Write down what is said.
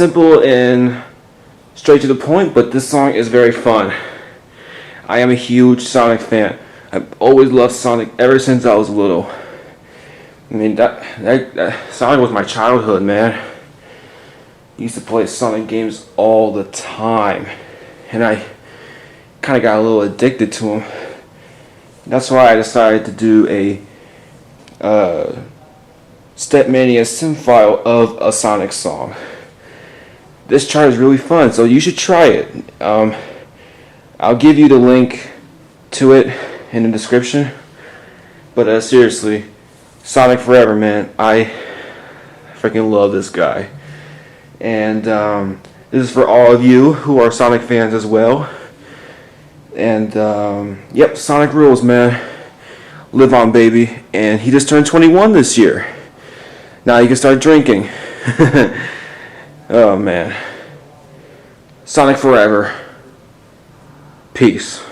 simple and straight to the point, but this song is very fun. I am a huge Sonic fan. I've always loved Sonic ever since I was little. I mean, that Sonic was my childhood, man. I used to play Sonic games all the time, and I kind of got a little addicted to them. That's why I decided to do a Stepmania sim file of a Sonic song. This chart is really fun, so you should try it. I'll give you the link to it in the description. But seriously, Sonic Forever, man. I freaking love this guy. And this is for all of you who are Sonic fans as well. And yep, Sonic rules, man. Live on, baby. And he just turned 21 this year. Now you can start drinking. Oh man. Sonic Forever. Peace.